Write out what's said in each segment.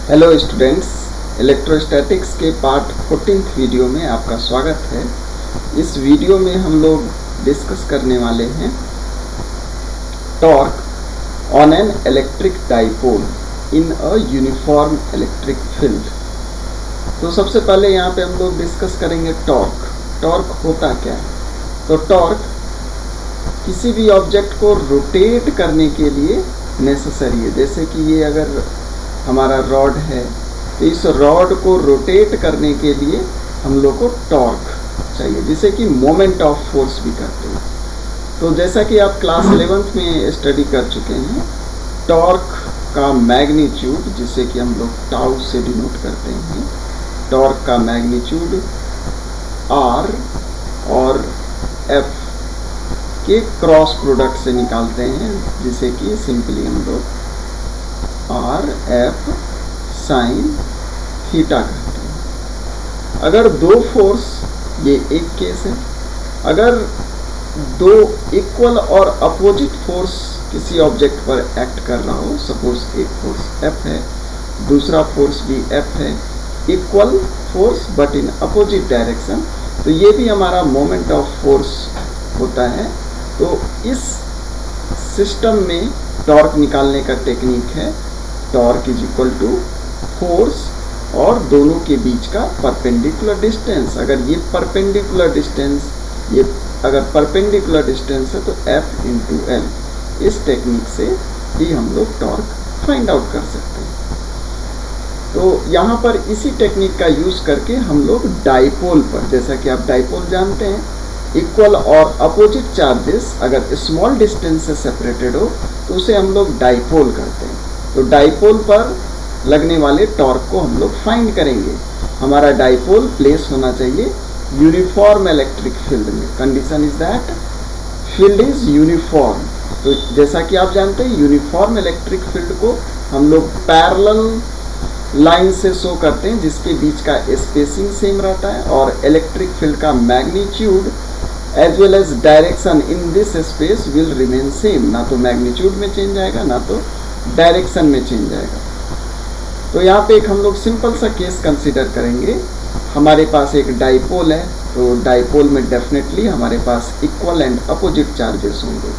Hello students, electrostatics के part 14th video में आपका स्वागत है। इस वीडियो में हम लोग डिस्कस करने वाले हैं torque on an electric dipole in a uniform electric field. तो सबसे पहले यहाँ पे हम लोग डिस्कस करेंगे टॉर्क। टॉर्क होता क्या है? तो टॉर्क किसी भी ऑब्जेक्ट को रोटेट करने के लिए नेसेसरी है। जैसे कि ये अगर हमारा रॉड है तो इस रॉड को रोटेट करने के लिए हम लोग को टॉर्क चाहिए, जिसे कि मोमेंट ऑफ फोर्स भी कहते हैं। तो जैसा कि आप क्लास 11th में स्टडी कर चुके हैं, टॉर्क का मैग्नीट्यूड, जिसे कि हम लोग टाउ से डिनोट करते हैं, टॉर्क का मैग्नीट्यूड आर और एफ के क्रॉस प्रोडक्ट से निकालते हैं, जिसे कि सिंपली हम लोग आर एफ साइन थीटा कहते हैं। अगर दो फोर्स, ये एक केस है, अगर दो इक्वल और अपोजिट फोर्स किसी ऑब्जेक्ट पर एक्ट कर रहा हो, सपोज एक फोर्स एफ है, दूसरा फोर्स भी एफ है, equal force but in opposite direction, तो ये भी हमारा मोमेंट ऑफ फोर्स होता है। तो इस सिस्टम में टॉर्क निकालने का टेक्निक है torque is equal to force और दोनों के बीच का परपेंडिकुलर डिस्टेंस। अगर ये परपेंडिकुलर डिस्टेंस, ये अगर परपेंडिकुलर डिस्टेंस है तो F इंटू एल। इस टेक्निक से भी हम लोग टॉर्क फाइंड आउट कर सकते हैं। तो यहाँ पर इसी टेक्निक का यूज़ करके हम लोग डाइपोल पर, जैसा कि आप डाइपोल जानते हैं, इक्वल और अपोजिट चार्जेस अगर स्मॉल डिस्टेंस से सेपरेटेड हो तो उसे हम लोग डाइपोल करते हैं। तो डाइपोल पर लगने वाले टॉर्क को हम लोग फाइंड करेंगे। हमारा डाइपोल प्लेस होना चाहिए यूनिफॉर्म इलेक्ट्रिक फील्ड में। Condition is that field is uniform. तो जैसा कि आप जानते हैं, यूनिफॉर्म इलेक्ट्रिक फील्ड को हम लोग पैरेलल लाइन से शो करते हैं, जिसके बीच का स्पेसिंग सेम रहता है, और इलेक्ट्रिक फील्ड का magnitude as well as direction in this space will remain same. ना तो मैग्नीट्यूड में चेंज आएगा, ना तो डायरेक्शन में चेंज आएगा। तो यहाँ पे एक हम लोग सिंपल सा केस कंसीडर करेंगे। हमारे पास एक डाइपोल है, तो डाइपोल में डेफिनेटली हमारे पास इक्वल एंड अपोजिट चार्जेस होंगे।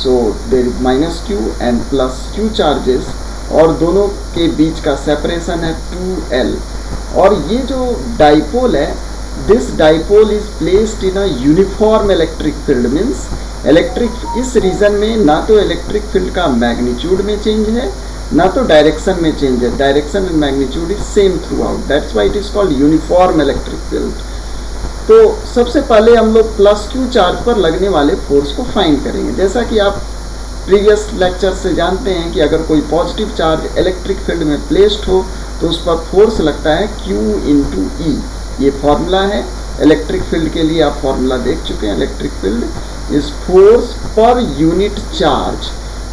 So there is minus Q and plus Q charges, और दोनों के बीच का सेपरेशन है 2L। और ये जो डाइपोल है, this dipole is placed in a uniform electric field. Means electric, इस रीजन में ना तो इलेक्ट्रिक फील्ड का मैग्नीट्यूड में चेंज है, ना तो डायरेक्शन में चेंज है। Direction and magnitude is same through out, that's why it is called uniform electric field. तो सबसे पहले हम लोग प्लस क्यू चार्ज पर लगने वाले फोर्स को फाइंड करेंगे। जैसा कि आप प्रीवियस लेक्चर से जानते हैं कि अगर कोई पॉजिटिव चार्ज इलेक्ट्रिक फील्ड में प्लेस्ड हो तो उस पर फोर्स लगता है Q इंटू ई। ये फॉर्मूला है इलेक्ट्रिक फील्ड के लिए, आप फॉर्मूला देख चुके हैं। Electric field is force per unit charge.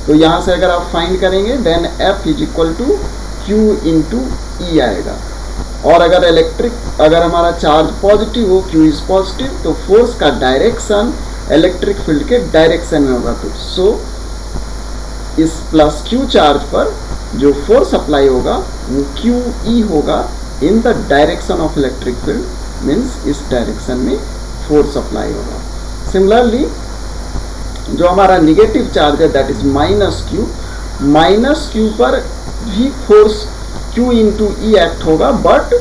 तो यहाँ से अगर आप फाइंड करेंगे then F is equal to Q into E आएगा। और अगर हमारा चार्ज पॉजिटिव हो, Q इज पॉजिटिव, तो फोर्स का डायरेक्शन इलेक्ट्रिक फील्ड के डायरेक्शन में होगा। तो सो इस प्लस Q चार्ज पर जो फोर्स अप्लाई होगा वो QE होगा in the direction of electric field, means इस डायरेक्शन में फोर्स अप्लाई होगा। सिमिलरली जो हमारा निगेटिव चार्ज है दैट इज माइनस क्यू पर भी फोर्स Q इंटू ई एक्ट होगा, बट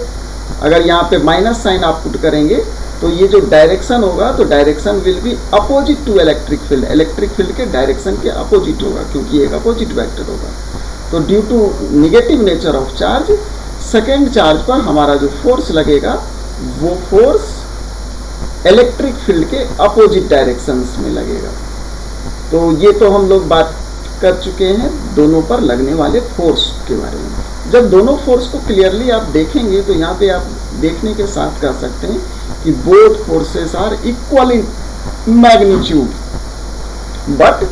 अगर यहाँ पे माइनस साइन आप पुट करेंगे तो ये जो डायरेक्शन होगा, तो direction will be opposite to electric field. Electric field के डायरेक्शन के अपोजिट होगा, क्योंकि एक अपोजिट वेक्टर होगा। तो due to negative nature of charge, second charge पर हमारा जो फोर्स लगेगा वो फोर्स इलेक्ट्रिक फील्ड के अपोजिट डायरेक्शंस में लगेगा। तो ये तो हम लोग बात कर चुके हैं दोनों पर लगने वाले फोर्स के बारे में। जब दोनों फोर्स को क्लियरली आप देखेंगे तो यहाँ पे आप देखने के साथ कह सकते हैं कि both forces are equal in magnitude but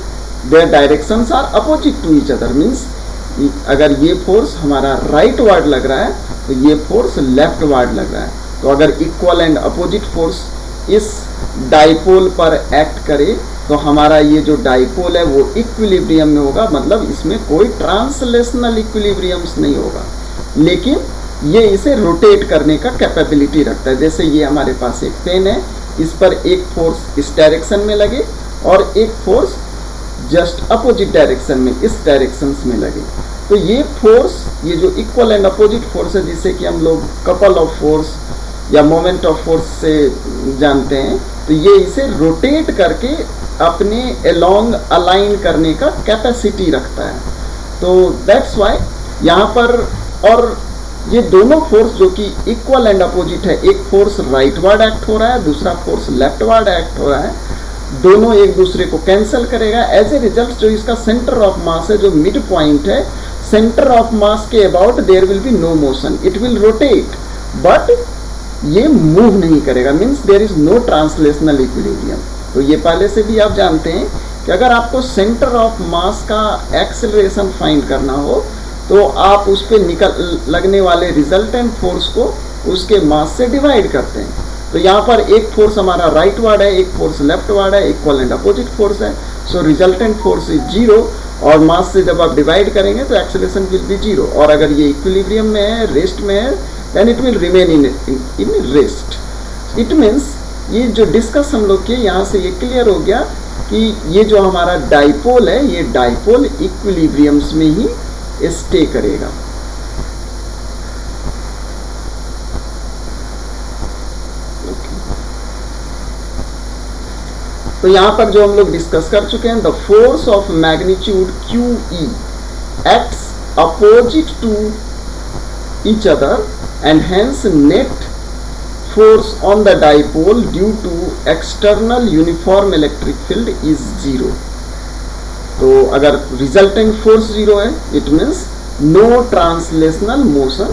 their directions are opposite to each other. Means अगर ये फोर्स हमारा राइट वार्ड लग रहा है तो ये फोर्स लेफ्ट वार्ड लग रहा है। तो अगर इक्वल एंड अपोजिट फोर्स इस डाइपोल पर एक्ट करे तो हमारा ये जो डाइपोल है वो इक्विलिब्रियम में होगा, मतलब इसमें कोई ट्रांसलेशनल इक्विलिब्रियम्स नहीं होगा। लेकिन ये इसे रोटेट करने का कैपेबिलिटी रखता है। जैसे ये हमारे पास एक पेन है, इस पर एक फोर्स इस डायरेक्शन में लगे और एक फोर्स जस्ट अपोजिट डायरेक्शन में, इस डायरेक्शन में लगे, तो ये फोर्स, ये जो इक्वल एंड अपोजिट फोर्स है, जिसे कि हम लोग कपल ऑफ फोर्स या मोमेंट ऑफ फोर्स से जानते हैं, तो ये इसे रोटेट करके अपने अलोंग अलाइन करने का कैपेसिटी रखता है। तो दैट्स वाई यहाँ पर, और ये दोनों फोर्स जो कि इक्वल एंड अपोजिट है, एक फोर्स राइटवर्ड एक्ट हो रहा है, दूसरा फोर्स लेफ्टवर्ड एक्ट हो रहा है, दोनों एक दूसरे को कैंसिल करेगा। एज ए रिजल्ट जो इसका सेंटर ऑफ मास है, जो मिड पॉइंट है, सेंटर ऑफ मास के about there will be no motion, it will rotate but ये मूव नहीं करेगा, means there is no translational equilibrium. तो ये पहले से भी आप जानते हैं कि अगर आपको सेंटर ऑफ मास का एक्सेलरेशन फाइंड करना हो तो आप उस पर लगने वाले रिजल्टेंट फोर्स को उसके मास से डिवाइड करते हैं। तो यहाँ पर एक फोर्स हमारा राइटवर्ड है, एक फोर्स लेफ्टवर्ड है, इक्वल एंड अपोजिट फोर्स है, सो रिजल्टेंट फोर्स इज 0 और मास से जब आप डिवाइड करेंगे तो एक्सेलरेशन विल बी 0। और अगर ये इक्विलिब्रियम में है, रेस्ट में है, then it will remain in rest. It means ये जो डिस्कस हम लोग किए, यहाँ से ये क्लियर हो गया कि ये जो हमारा डाइपोल है, ये डाइपोल इक्विलिब्रियम्स में ही स्टे करेगा। तो यहां पर जो हम लोग डिस्कस कर चुके हैं, the force of magnitude QE acts opposite to each other and hence net force on the dipole due to external uniform electric field is 0। तो अगर resultant force 0 है, it means no translational motion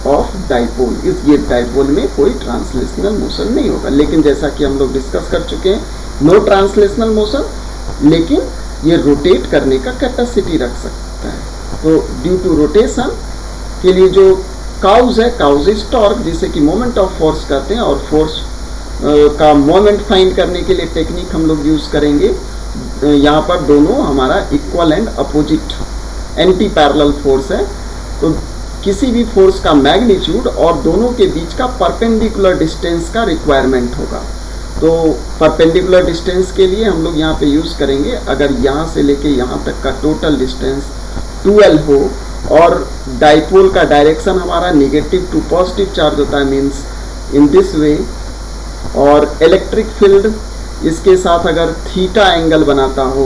of dipole, इस ये dipole में कोई translational motion नहीं होगा। लेकिन जैसा कि हम लोग डिस्कस कर चुके हैं, no translational motion, लेकिन ये रोटेट करने का कैपेसिटी रख सकता है। तो ड्यू टू रोटेशन के लिए जो काउज है, काउज इज टॉर्क, जिसे कि मोमेंट ऑफ फोर्स कहते हैं, और फोर्स का मोमेंट फाइंड करने के लिए टेक्निक हम लोग यूज करेंगे। यहाँ पर दोनों हमारा equal and opposite anti parallel force है, तो किसी भी फोर्स का मैग्नीट्यूड और दोनों के बीच का परपेंडिकुलर डिस्टेंस का रिक्वायरमेंट होगा। तो परपेंडिकुलर डिस्टेंस के लिए हम लोग यहाँ पे यूज करेंगे, अगर यहाँ से लेके यहाँ तक का टोटल डिस्टेंस 12 हो और डाइपोल का डायरेक्शन हमारा नेगेटिव टू पॉजिटिव चार्ज होता है, मीन्स इन दिस वे, और इलेक्ट्रिक फील्ड इसके साथ अगर थीटा एंगल बनाता हो,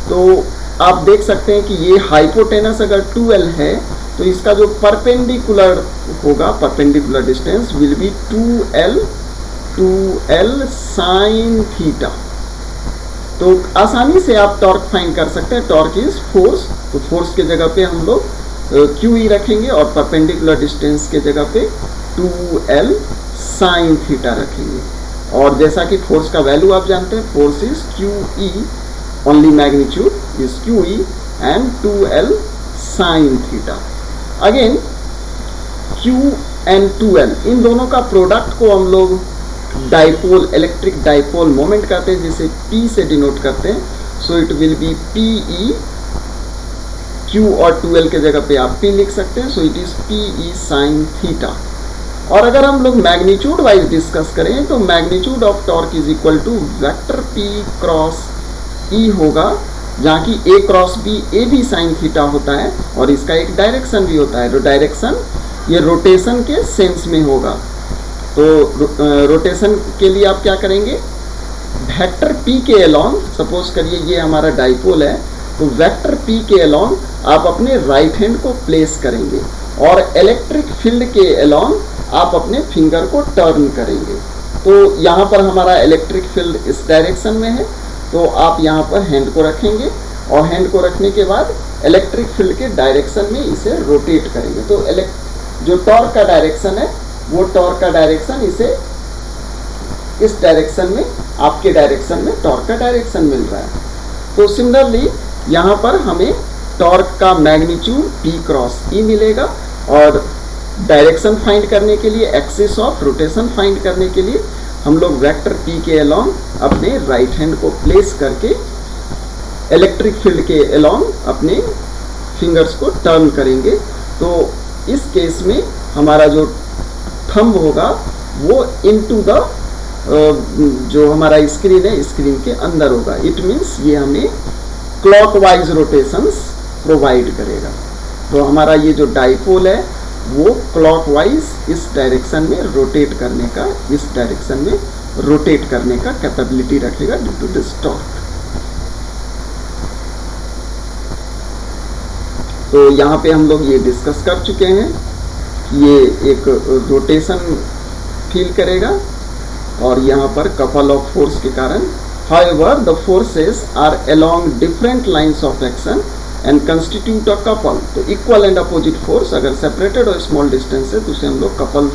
तो आप देख सकते हैं कि ये हाइपोटेनस अगर 12 है तो इसका जो परपेंडिकुलर होगा, perpendicular distance will be 2L sine theta. तो आसानी से आप टॉर्क फाइंड कर सकते हैं। टॉर्क इज फोर्स, तो फोर्स के जगह पे हम लोग QE रखेंगे और परपेंडिकुलर डिस्टेंस के जगह पे 2L साइन थीटा रखेंगे। और जैसा कि फोर्स का वैल्यू आप जानते हैं, force is QE, only magnitude is QE and 2L sine theta. Again Q and 2L, इन दोनों का प्रोडक्ट को हम लोग डाइपोल, इलेक्ट्रिक डाइपोल मोमेंट कहते हैं, जिसे P से डिनोट करते हैं। So it will be PE, Q और 2L के जगह पे आप P लिख सकते हैं, so it is PE sine theta. और अगर हम लोग मैग्नीट्यूड वाइज डिस्कस करें तो magnitude of torque is equal to vector P cross E होगा, जहाँ की A क्रॉस B A भी साइन थीटा होता है और इसका एक डायरेक्शन भी होता है। डायरेक्शन ये रोटेशन के सेंस में होगा। तो रोटेशन के लिए आप क्या करेंगे, वेक्टर P के अलोंग, सपोज करिए ये हमारा डाइपोल है, तो वेक्टर P के अलोंग आप अपने राइट हैंड को प्लेस करेंगे और इलेक्ट्रिक फील्ड के अलोंग आप अपने फिंगर को टर्न करेंगे। तो यहाँ पर हमारा इलेक्ट्रिक फील्ड इस डायरेक्शन में है, तो आप यहाँ पर हैंड को रखेंगे और हैंड को रखने के बाद इलेक्ट्रिक फील्ड के डायरेक्शन में इसे रोटेट करेंगे। तो जो टॉर्क का डायरेक्शन है, वो टॉर्क का डायरेक्शन इसे इस डायरेक्शन में, आपके डायरेक्शन में टॉर्क का डायरेक्शन मिल रहा है। तो सिमिलरली यहाँ पर हमें टॉर्क का मैग्नीट्यूड P क्रॉस E मिलेगा और डायरेक्शन फाइंड करने के लिए, एक्सिस ऑफ रोटेशन फाइंड करने के लिए हम लोग वेक्टर P के अलोंग अपने राइट हैंड को प्लेस करके इलेक्ट्रिक फील्ड के अलोंग अपने फिंगर्स को टर्न करेंगे। तो इस केस में हमारा जो थंब होगा वो इनटू द जो हमारा स्क्रीन है, स्क्रीन के अंदर होगा। इट मीन्स ये हमें क्लॉकवाइज रोटेशंस प्रोवाइड करेगा। तो हमारा ये जो डाइपोल है वो क्लॉकवाइज इस डायरेक्शन में रोटेट करने का, इस डायरेक्शन में रोटेट करने का कैपेबिलिटी रखेगा ड्यू टू दिस टॉर्क। तो यहाँ पे हम लोग ये डिस्कस कर चुके हैं कि ये एक रोटेशन फील करेगा और यहाँ पर कपल ऑफ फोर्स के कारण, however the forces are along different lines of action and constitute a couple। तो इक्वल एंड अपोजिट फोर्स अगर सेपरेटेड और स्मॉल डिस्टेंस है तो उसे हम लोग कपल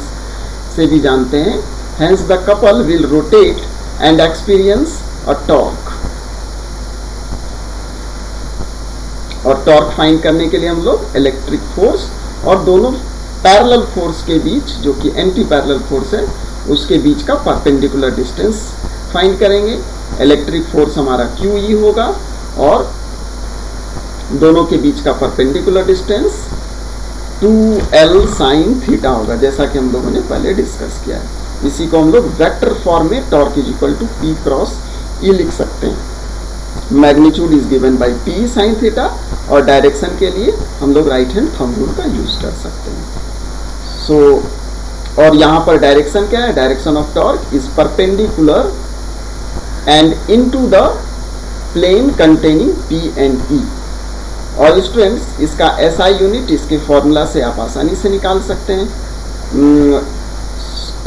से भी जानते हैं। Hence the couple will rotate and experience a torque। और टॉर्क फाइंड करने के लिए हम लोग इलेक्ट्रिक फोर्स और दोनों पैरेलल फोर्स के बीच, जो कि एंटी पैरेलल फोर्स है, उसके बीच का परपेंडिकुलर डिस्टेंस फाइंड करेंगे। इलेक्ट्रिक फोर्स हमारा QE होगा और दोनों के बीच का perpendicular distance 2L sin theta होगा, जैसा कि हम लोगों ने पहले डिस्कस किया है। इसी को हम लोग वेक्टर फॉर्म में torque is equal to P cross E लिख सकते हैं। Magnitude is given by P sin theta और डायरेक्शन के लिए हम लोग राइट हैंड थंब रूल का यूज कर सकते हैं। सो और यहाँ पर डायरेक्शन क्या है? Direction of torque is perpendicular and into the plane containing P and E। और स्टूडेंट्स इसका SI यूनिट इसके फॉर्मूला से आप आसानी से निकाल सकते हैं।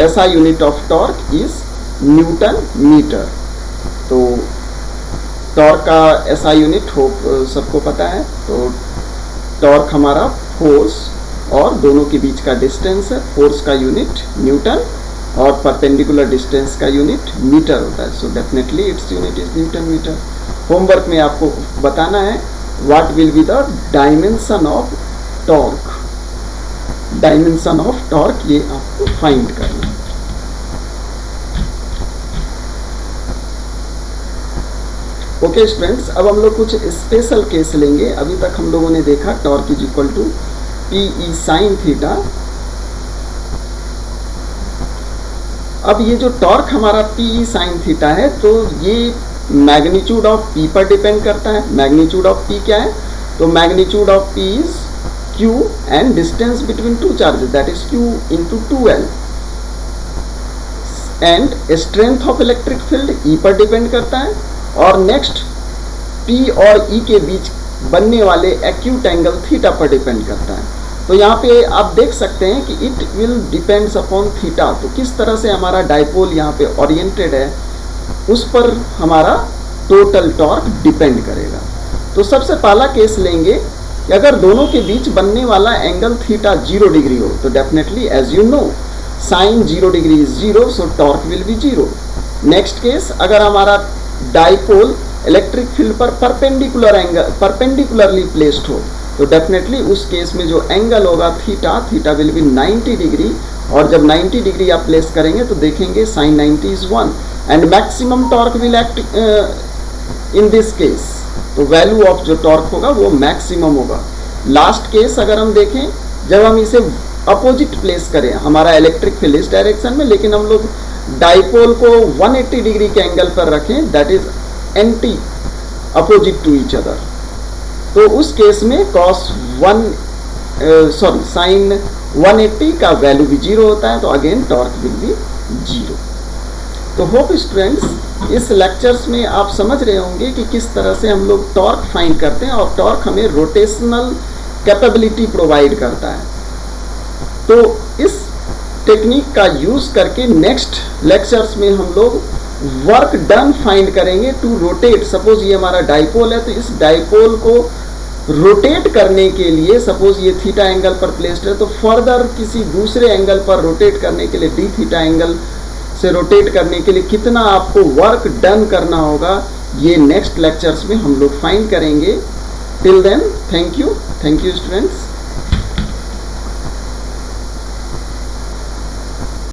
SI unit of torque is newton metre. तो टॉर्क का SI यूनिट होप सबको पता है। तो टॉर्क हमारा फोर्स और दोनों के बीच का डिस्टेंस है। फोर्स का यूनिट न्यूटन और परपेंडिकुलर डिस्टेंस का यूनिट मीटर होता है। So definitely its unit is newton metre. Homework में आपको बताना है what will be the dimension of torque. Dimension of torque ये आपको फाइंड करना है। ओके स्टूडेंट्स, अब हम लोग कुछ स्पेशल केस लेंगे। अभी तक हम लोगों ने देखा torque is equal to PE sin theta. अब ये जो टॉर्क हमारा PE sin थीटा है तो ये मैग्नीट्यूड ऑफ P पर डिपेंड करता है। मैग्नीट्यूड ऑफ P क्या है? तो magnitude of P is Q and distance between two charges, that is Q into 2L। And strength of electric field E पर डिपेंड करता है। और नेक्स्ट P और E के बीच बनने वाले एक्यूट एंगल थीटा पर डिपेंड करता है। तो यहाँ पे आप देख सकते हैं कि it will depends upon theta. तो किस तरह से हमारा डाइपोल यहाँ पे ओरिएंटेड है उस पर हमारा टोटल टॉर्क डिपेंड करेगा। तो सबसे पहला केस लेंगे कि अगर दोनों के बीच बनने वाला एंगल थीटा 0 डिग्री हो तो definitely as you know sine 0 degree is 0, so torque will be 0। Next case, अगर हमारा डाइपोल इलेक्ट्रिक फील्ड पर परपेंडिकुलरली प्लेस्ड हो तो डेफिनेटली उस केस में जो एंगल होगा थीटा विल बी 90 डिग्री। और जब 90 डिग्री आप प्लेस करेंगे तो देखेंगे sine 90 is 1 and maximum torque will act in this case. तो वैल्यू ऑफ जो टॉर्क होगा वो मैक्सिमम होगा। लास्ट केस अगर हम देखें, जब हम इसे अपोजिट प्लेस करें, हमारा इलेक्ट्रिक फील्ड इस डायरेक्शन में, लेकिन हम लोग डाइपोल को 180 डिग्री के एंगल पर रखें, that is anti opposite to each other, तो उस केस में साइन 180 का वैल्यू भी 0 होता है। तो अगेन टॉर्क विल बी 0। तो होप स्टूडेंट्स इस लेक्चर्स में आप समझ रहे होंगे कि किस तरह से हम लोग टॉर्क फाइंड करते हैं और टॉर्क हमें रोटेशनल कैपेबिलिटी प्रोवाइड करता है। तो इस टेक्निक का यूज करके नेक्स्ट लेक्चर्स में हम लोग वर्क डन फाइंड करेंगे टू रोटेट। सपोज ये हमारा डाइपोल है तो इस डाइपोल को रोटेट करने के लिए, सपोज ये थीटा एंगल पर प्लेस्ड है तो फर्दर किसी दूसरे एंगल पर रोटेट करने के लिए डी थीटा एंगल से रोटेट करने के लिए कितना आपको वर्क डन करना होगा, ये नेक्स्ट लेक्चर्स में हम लोग फाइंड करेंगे। Till then thank you students.